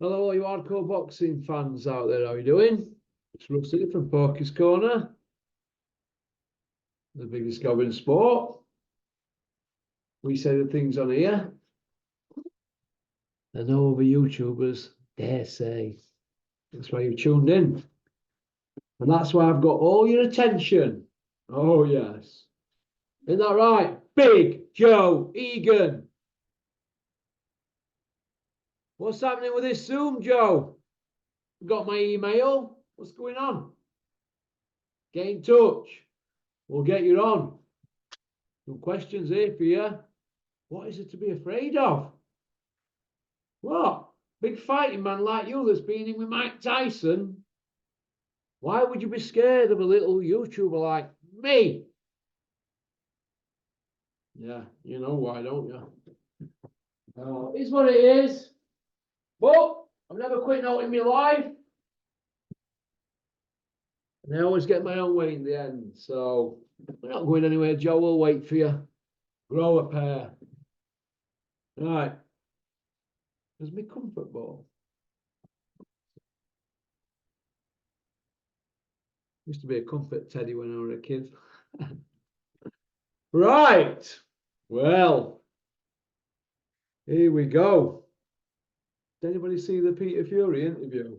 Hello, all you hardcore boxing fans out there. How you doing? It's Rusty from Porky's Corner, the biggest gob in sport. We say the things on here that no other YouTubers dare say. That's why you've tuned in. And that's why I've got all your attention. Oh, yes. Isn't that right? Big Joe Egan. What's happening with this Zoom, Joe? Got my email? What's going on? Get in touch. We'll get you on. Some questions here for you. What is it to be afraid of? What? Big fighting man like you that's been in with Mike Tyson? Why would you be scared of a little YouTuber like me? Yeah, you know why, don't you? It's what it is. But I've never quit out in my life. And I always get my own way in the end. So we're not going anywhere, Joe. We'll wait for you. Grow a pair. Right. There's my comfort ball. Used to be a comfort teddy when I was a kid. Right. Well, here we go. Did anybody see the Peter Fury interview?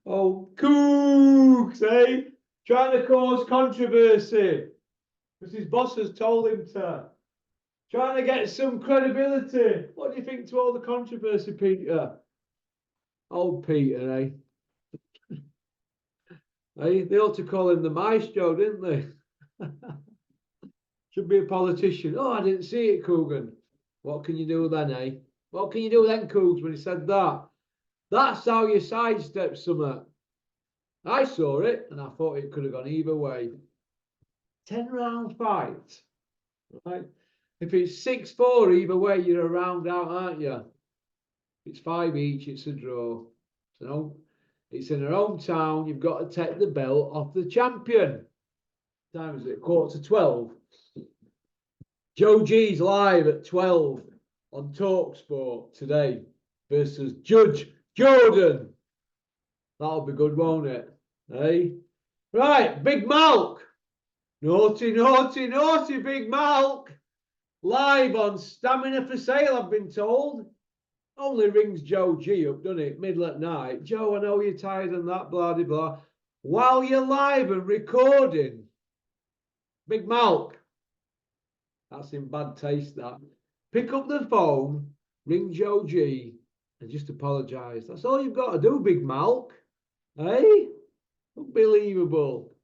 Oh, Cooks, eh? Trying to cause controversy because his boss has told him to. Trying to get some credibility. What do you think to all the controversy, Peter? Old Peter, eh? Eh? They ought to call him the maestro, didn't they? Should be a politician. Oh, I didn't see it, Coogan. What can you do then, eh? What can you do then, Coogs, when he said that? That's how you sidestep something. I saw it and I thought it could have gone either way. 10-round fight. Right? If it's 6-4 either way, you're a round out, aren't you? If it's 5 each, it's a draw. So it's in her hometown. You've got to take the belt off the champion. What time is it? 11:45. Joe G's live at 12 on TalkSport today versus Judge Jordan. That'll be good, won't it? Hey? Right, Big Malk. Naughty, naughty, naughty, Big Malk. Live on Stamina for Sale, I've been told. Only rings Joe G up, doesn't it? Middle at night. Joe, I know you're tired and that, blah, blah, blah. While you're live and recording, Big Malk. That's in bad taste, that. Pick up the phone, ring Joe G, and just apologise. That's all you've got to do, Big Malk. Hey? Unbelievable.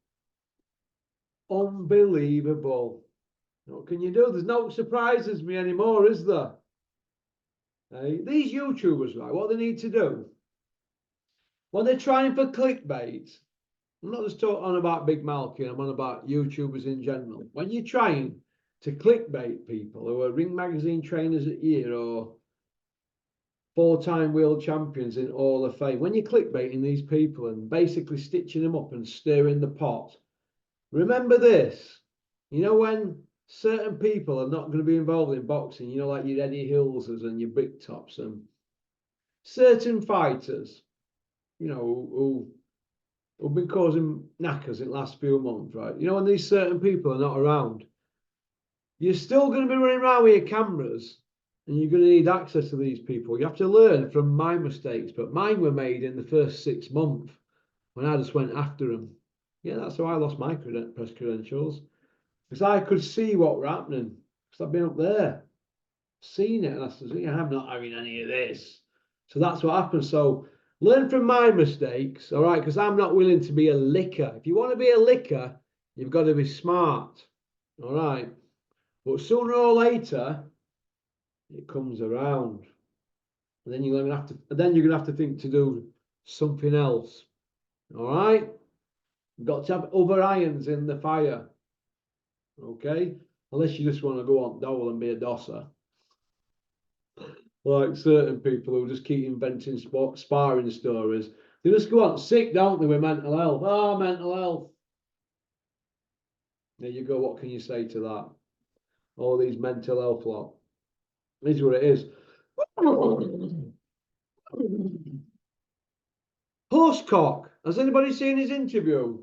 Unbelievable. What can you do? There's no surprises me anymore, is there? Hey? These YouTubers, right, what they need to do, when they're trying for clickbait, I'm not just talking on about Big Malky, I'm on about YouTubers in general. When you're trying to clickbait people who are Ring Magazine trainers at year or 4-time world champions in Hall of Fame, when you're clickbaiting these people and basically stitching them up and stirring the pot, remember this. You know, when certain people are not going to be involved in boxing, you know, like your Eddie Hillses and your Brick Tops and certain fighters, you know, who've been causing knackers in the last few months, right? You know, when these certain people are not around, you're still going to be running around with your cameras and you're going to need access to these people. You have to learn from my mistakes, but mine were made in the first 6 months when I just went after them. Yeah, that's how I lost my press credentials, because I could see what were happening, because I've been up there, seen it, and I said, yeah, I'm not having any of this. So that's what happened. So learn from my mistakes, all right, because I'm not willing to be a licker. If you want to be a licker, you've got to be smart, all right? But sooner or later, it comes around. And then you're gonna have to think to do something else. All right? You've got to have other irons in the fire. Okay? Unless you just want to go on dole and be a dosser. Like certain people who just keep inventing sparring stories. They just go on sick, don't they, with mental health? Oh, mental health. There you go. What can you say to that? All these mental health lot. This is what it is. Horsecock. Has anybody seen his interview?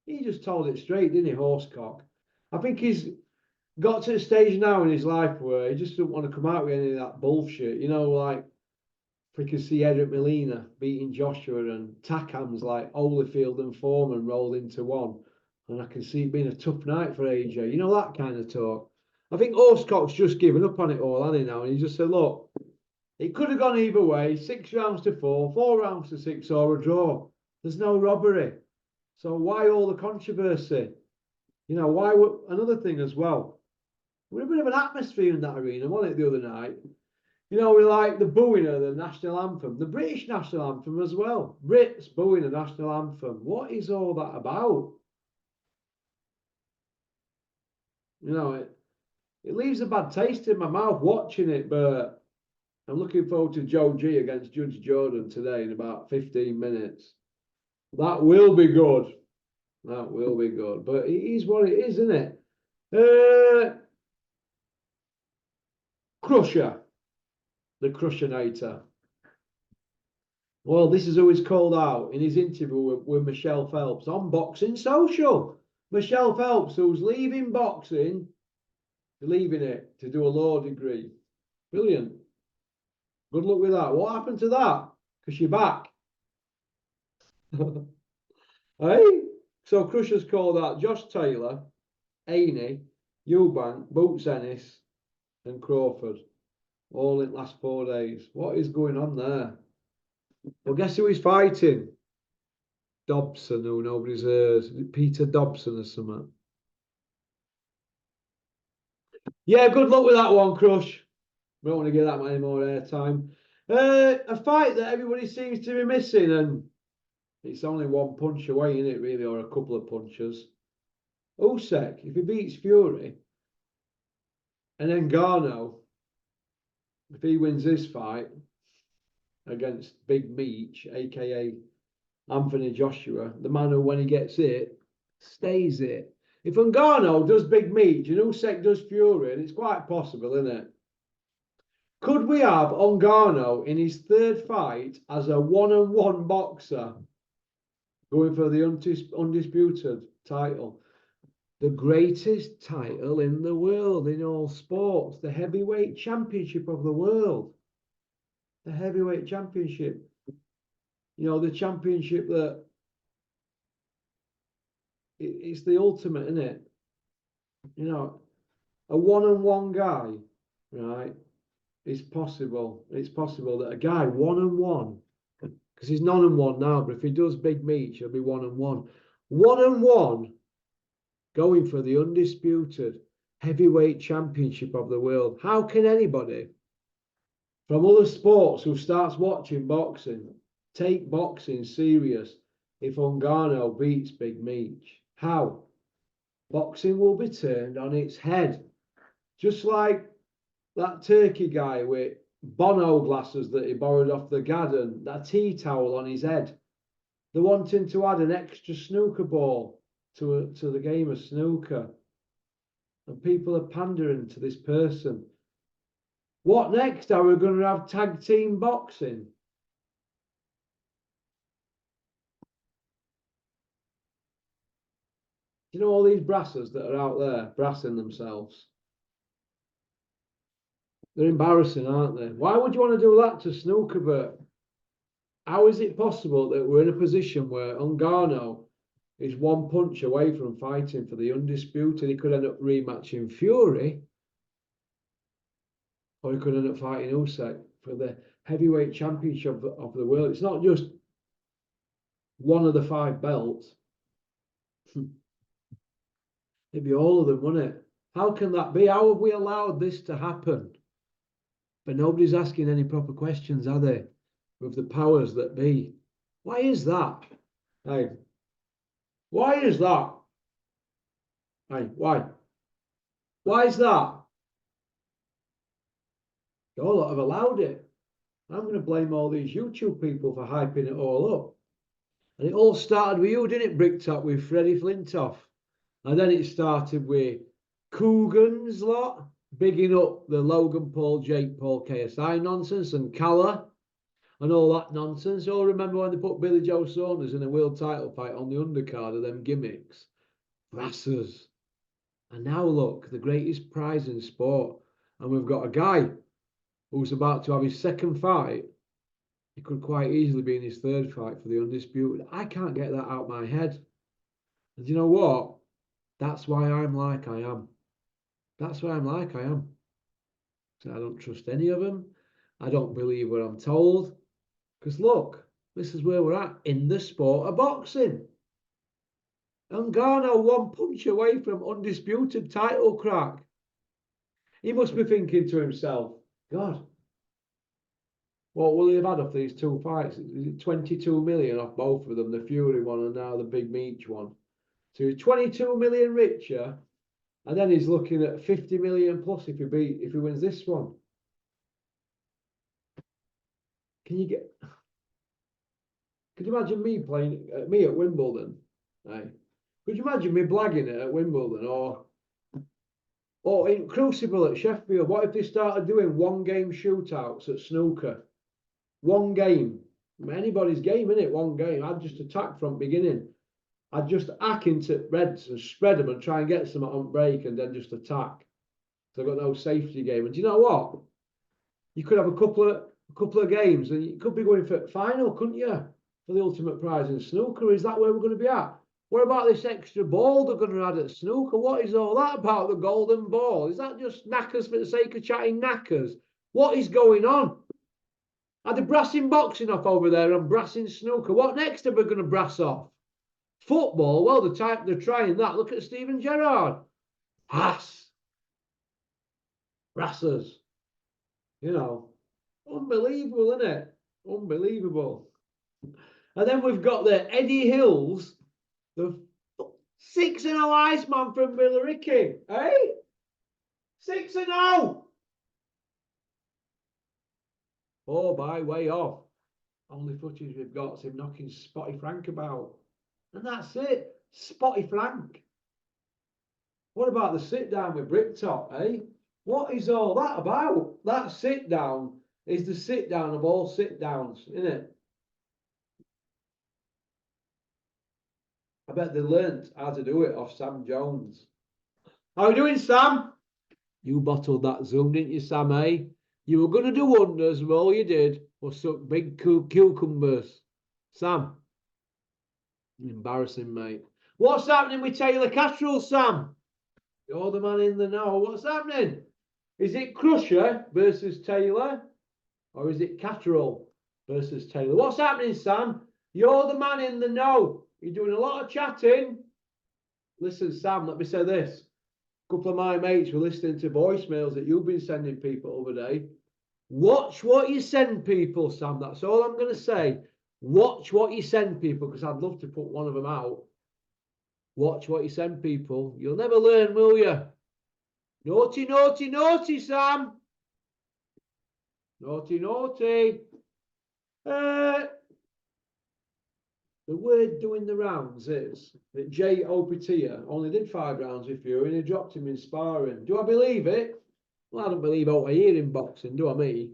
He just told it straight, didn't he? Horsecock. I think he's got to the stage now in his life where he just doesn't want to come out with any of that bullshit. You know, like we can see Eric Molina beating Joshua and Takam's like Holyfield and Foreman rolled into one. And I can see it being a tough night for AJ. You know, that kind of talk. I think Horsecock's just given up on it all, hasn't he, now? And he just said, look, it could have gone either way, 6 rounds to 4, 4 rounds to 6, or a draw. There's no robbery. So why all the controversy? You know, why would another thing as well? We're a bit of an atmosphere in that arena, wasn't it, the other night? You know, we like the booing of the national anthem, the British national anthem as well. Brits booing the national anthem. What is all that about? You know, it leaves a bad taste in my mouth watching it, but I'm looking forward to Joe G against Judge Jordan today in about 15 minutes. That will be good. That will be good. But it is what it is, isn't it? Crusher. The Crushinator. Well, this is who he's called out in his interview with Michelle Phelps on Boxing Social. Michelle Phelps, who's leaving boxing, leaving it to do a law degree. Brilliant. Good luck with that. What happened to that? Because you're back. Hey? So Crusher's called out Josh Taylor, Aney, Eubank, Boots Ennis, and Crawford. All in the last 4 days. What is going on there? Well, guess who he's fighting? Dobson, who nobody's heard. Peter Dobson or something. Yeah, good luck with that one, Crush. We don't want to get that any more airtime. A fight that everybody seems to be missing, and it's only one punch away, isn't it, really, or a couple of punches. Usyk, if he beats Fury, and then Ngannou, if he wins this fight against Big Meech, aka Anthony Joshua, the man who, when he gets it, stays it. If Ngannou does Big Meech and Usyk does Fury, and it's quite possible, isn't it? Could we have Ngannou in his 3rd fight as a one-on-one boxer going for the undisputed title? The greatest title in the world in all sports, the heavyweight championship of the world. The heavyweight championship. You know, the championship that it's the ultimate, isn't it? You know, a one-on-one guy, right? It's possible. It's possible that a guy one-on-one, because he's none-on-one now, but if he does Big Meech, he'll be one-on-one. One-on-one, going for the undisputed heavyweight championship of the world. How can anybody from other sports who starts watching boxing take boxing serious if Ngannou beats Big Meech? How? Boxing will be turned on its head. Just like that Turkey guy with Bono glasses that he borrowed off the garden, that tea towel on his head. They're wanting to add an extra snooker ball to the game of snooker. And people are pandering to this person. What next? Are we going to have tag team boxing? You know all these brassers that are out there brassing themselves? They're embarrassing, aren't they? Why would you want to do that to snooker? But how is it possible that we're in a position where Ngannou is one punch away from fighting for the undisputed? He could end up rematching Fury, or he could end up fighting Usyk for the heavyweight championship of the world. It's not just one of the 5 belts. It'd be all of them, wouldn't it? How can that be? How have we allowed this to happen? But nobody's asking any proper questions, are they? With the powers that be. Why is that? Hey, why is that? Hey, why? Why is that? You all have allowed it. I'm going to blame all these YouTube people for hyping it all up. And it all started with you, didn't it, Bricktop, with Freddie Flintoff? And then it started with Coogan's lot, bigging up the Logan Paul, Jake Paul, KSI nonsense, and Calla. and all that nonsense. Oh, remember when they put Billy Joe Saunders in a world title fight on the undercard of them gimmicks? Brassers. And now look, the greatest prize in sport. And we've got a guy who's about to have his second fight. He could quite easily be in his third fight for the undisputed. I can't get that out of my head. And you know what? That's why I'm like I am. That's why I'm like I am. So I don't trust any of them. I don't believe what I'm told. Because look, this is where we're at in the sport of boxing. Ngannou one punch away from undisputed title crack. He must be thinking to himself, God, what will he have had off these two fights? 22 million off both of them, the Fury one and now the Big Meech one. So he's 22 million richer, and then he's looking at 50 million plus if he wins this one. Can you imagine me playing me at Wimbledon? Right? Could you imagine me blagging it at Wimbledon or in Crucible at Sheffield? What if they started doing one game shootouts at snooker? One game. Anybody's game, innit? One game. I'd just attack from beginning. I'd just hack into reds and spread them and try and get some on break and then just attack. So I've got no safety game. And do you know what? You could have a couple of games and you could be going for final, couldn't you? For the ultimate prize in snooker. Is that where we're going to be at? What about this extra ball they're going to add at snooker? What is all that about, the golden ball? Is that just knackers for the sake of chatting knackers? What is going on? Are they brassing boxing off over there and brassing snooker? What next are we going to brass off? Football? Well, they're trying that. Look at Steven Gerrard. Pass. Brassers. You know, unbelievable, isn't it? Unbelievable. And then we've got the Eddie Hills, the 6-0 Iceman from Billericay, eh? 6-0. Oh, by way off. Only footage we've got is him knocking Spotty Frank about. And that's it. Spotty Frank. What about the sit down with Bricktop, eh? What is all that about? That sit down is the sit down of all sit downs, isn't it? I bet they learnt how to do it off Sam Jones. How are you doing, Sam? You bottled that Zoom, didn't you, Sam, eh? You were going to do wonders, and all you did was suck big cucumbers. Sam. Embarrassing, mate. What's happening with Taylor Catterall, Sam? You're the man in the know. What's happening? Is it Crusher versus Taylor? Or is it Catterall versus Taylor? What's happening, Sam? You're the man in the know. You're doing a lot of chatting. Listen, Sam, let me say this. A couple of my mates were listening to voicemails that you've been sending people over day. Watch what you send people, Sam. That's all I'm going to say. Watch what you send people, because I'd love to put one of them out. Watch what you send people. You'll never learn, will you? Naughty, naughty, naughty, Sam. Naughty, naughty. The word doing the rounds is that Jay Opitia only did 5 rounds with Fury and he dropped him in sparring. Do I believe it? Well, I don't believe what I hear in boxing, do I, me?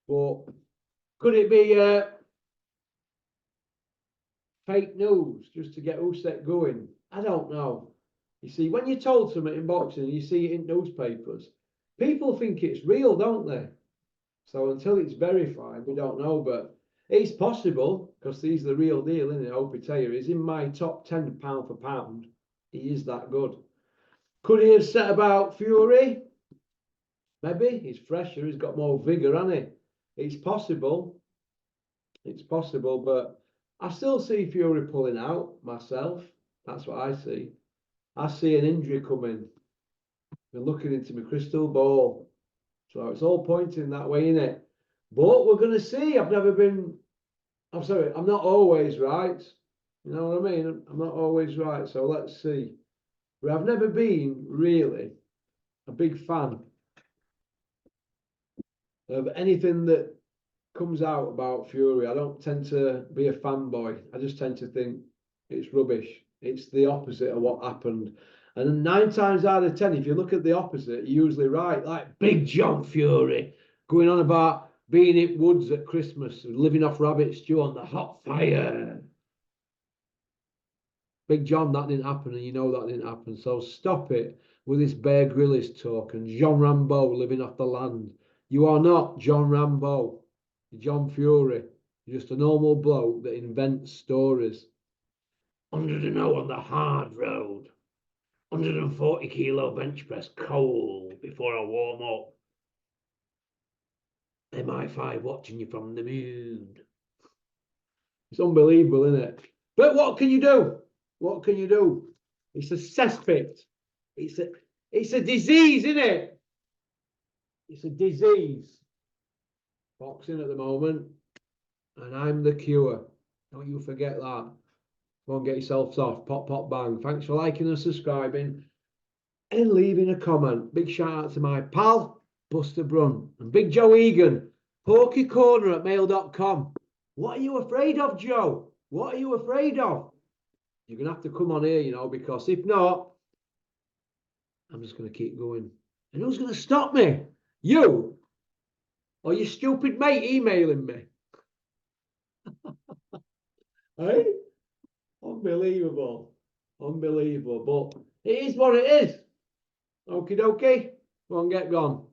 But could it be fake news just to get Usyk going? I don't know. You see, when you're told something in boxing and you see it in newspapers, people think it's real, don't they? So until it's verified, we don't know. But it's possible, because he's the real deal, isn't it? Opitia is in my top 10 pound for pound. He is that good. Could he have set about Fury? Maybe. He's fresher. He's got more vigour, hasn't he? It's possible. It's possible, but I still see Fury pulling out myself. That's what I see. I see an injury coming. I'm looking into my crystal ball. So it's all pointing that way, innit? But we're going to see. I'm not always right. You know what I mean? I'm not always right. So let's see. But I've never been really a big fan of anything that comes out about Fury. I don't tend to be a fanboy. I just tend to think it's rubbish. It's the opposite of what happened. And 9 times out of 10, if you look at the opposite, you're usually right. Like Big John Fury going on about being in woods at Christmas, living off rabbit stew on the hot fire. Big John, that didn't happen, and you know that didn't happen. So stop it with this Bear Grylls talk and John Rambo living off the land. You are not John Rambo. You're John Fury. You're just a normal bloke that invents stories. 100 on the hard road. 140 kilo bench press cold before I warm up. MI5 watching you from the moon. It's unbelievable, isn't it? But what can you do? What can you do? It's a cesspit. It's a disease, isn't it? It's a disease. Boxing at the moment, and I'm the cure. Don't you forget that. Go and get yourselves off. Pop, pop, bang. Thanks for liking and subscribing and leaving a comment. Big shout out to my pal, Buster Brun, and Big Joe Egan, pokecorner@mail.com. What are you afraid of, Joe? What are you afraid of? You're going to have to come on here, you know, because if not, I'm just going to keep going. And who's going to stop me? You? Or your stupid mate emailing me? Hey? Unbelievable. Unbelievable. But it is what it is. Okie dokie. Go on, get gone.